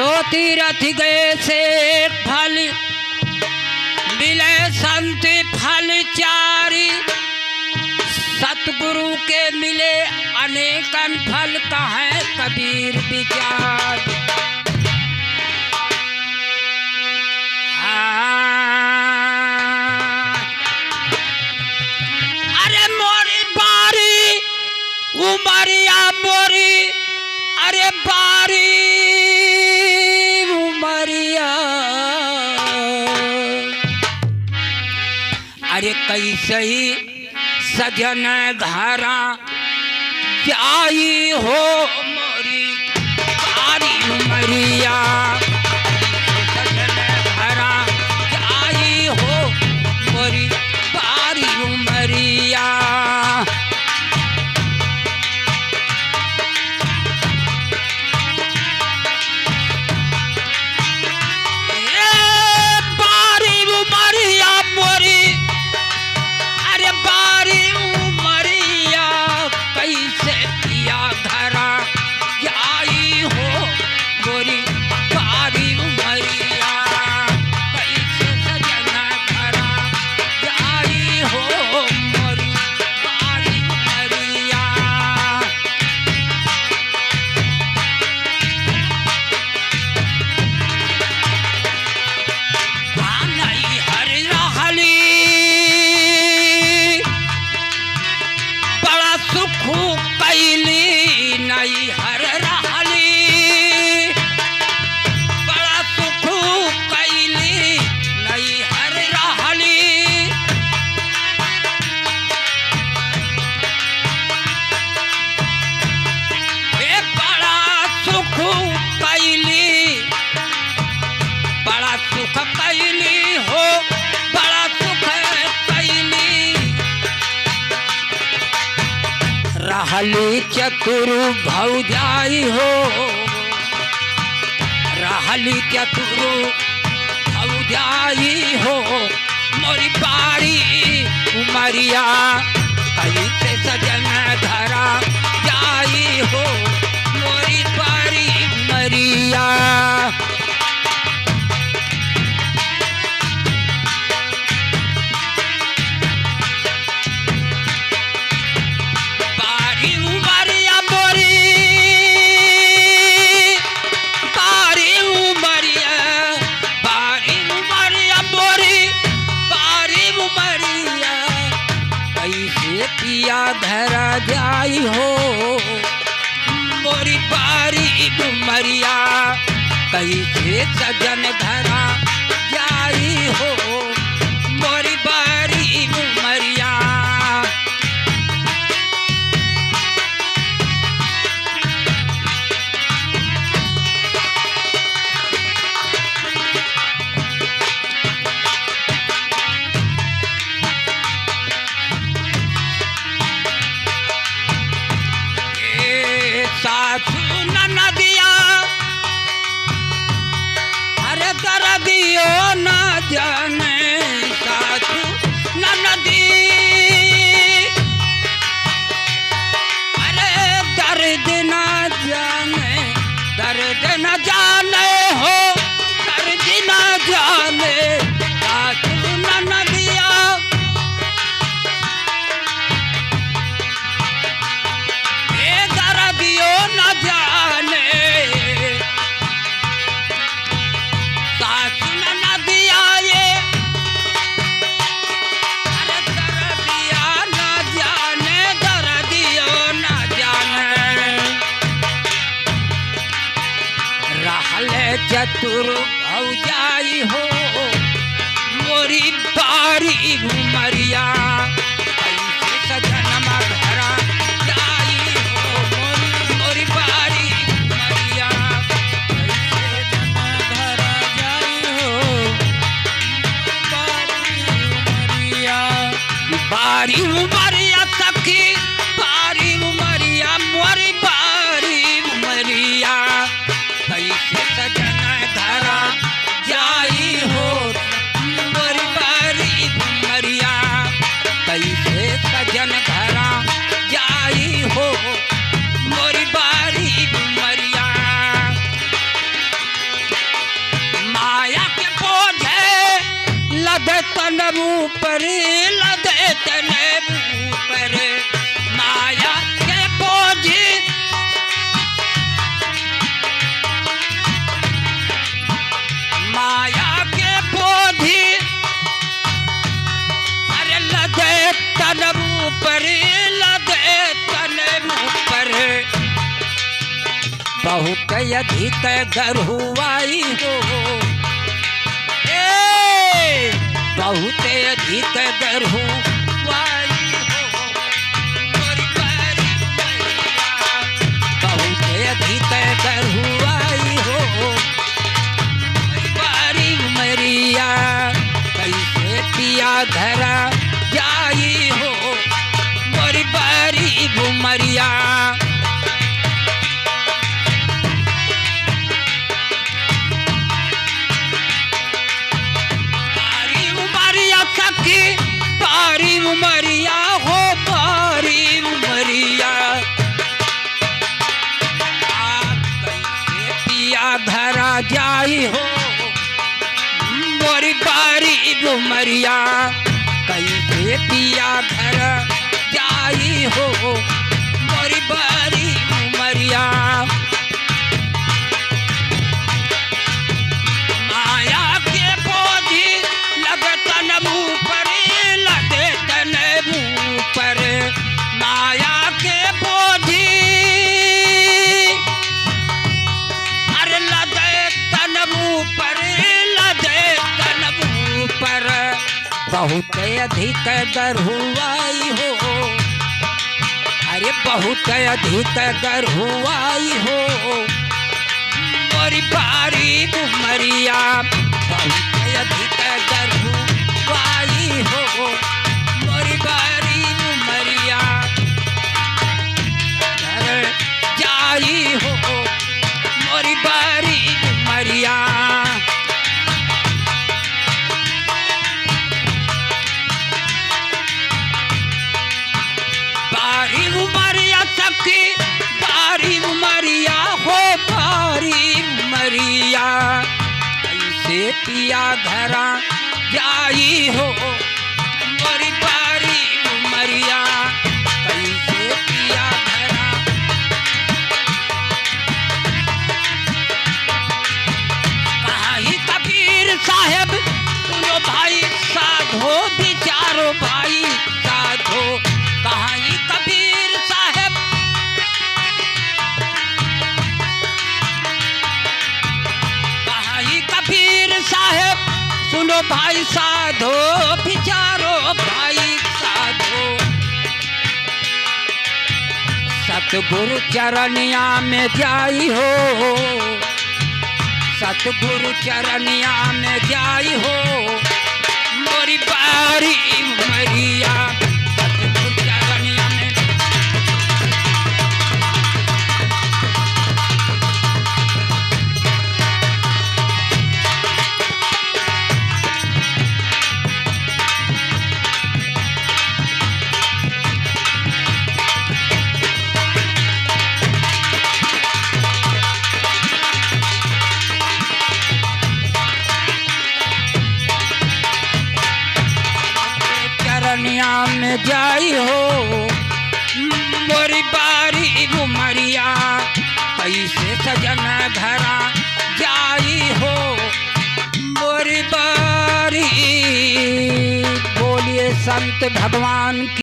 दो तीरथ गए से फल मिले संत फल चारी, सतगुरु के मिले अनेकन फल कहे कबीर विचार। अरे मोरी बारी उमरिया मोरी, अरे बारी उमरिया, अरे कैसे ही सजन घरा जाई हो मोरी बारी उमरिया, सजन घरा जाई हो मोरी बारी उमरिया। रहली चतुर भौजाई हो, रहली चतुर भौजाई हो मोरी बारी उमरिया, कैसे सजन धरा जाई हो मोरी बारी उमरिया। धरा जाई हो मोरी बारी उमरिया, कैसे सजन धरा जाई हो मोरी बारी उमरिया। सासू नदिया अरे दर्दियो न जाने, सासू नदी अरे दर्द न जाने, दर्द न जाने हो दर्द न जाने, सासू नदिया न जाने, सासू नदिया ये अरे दर्दिया न जाने, दर्दियो न जाने। रहले चतुर भौजाई हो मोरी बारी उमरिया, कैसे सजन घरा जाई हो मोरी बारी उमरिया, कैसे सजन घरा जाई हो बारी उमरिया, सखी बारी उमरिया मोरी बारी उमरिया, कैसे सजन घरा जाई हो मोरी बारी उमरिया। तन ऊपर लदे तन ऊपर माया के बोझ माया के बोझ अरे लदे तन ऊपर लदे तन ऊपर बहुत अधिक गरुआई हो बहुत अधिक गरुआई हो मोरी बारी मैया बहुत अधिक गरुआई हो मोरी बारी मैया कैसे पिया धरा जाई हो मोरी बारी घुमरिया बारी उमरिया हो बारी उमरिया कैसे पिया धरा जाई हो मोरी बारी उमरिया कैसे पिया धरा जाई हो मोरी बारी उमरिया माया के बोझ लगतन ऊपर पर माया के बोझ अरे लदे तन ऊपर लदे तन ऊपर बहुत अधिक गरुआई हो अरे बहुत अधिक गरुआई हो मोरी बारी उमरिया बहुत अधिक गरुआई हो मोरी बारी उमरिया घर जाई हो मोरी बारी उमरिया बारी उमरिया सखी बारी उमरिया हो बारी उमरिया कैसे पिया धरा जाई हो मोरी बारी उमरिया कैसे पिया धरा कहाँ ही कबीर साहेब सुनो भाई साधो विचारो भाई साधो कहाँ ही कबीर साहेब कहाँ ही कबीर साहेब सुनो भाई साधो विचारो भाई साधो सतगुरु चरनिया में जाई हो सतगुरु चरनिया में जाई हो मोरी बारी उमरिया सतगुरु चरनिया में में जाई हो मोरी बारी उमरिया कैसे सजन घरा जाई हो मोरी बारी बोलिए संत भगवान की।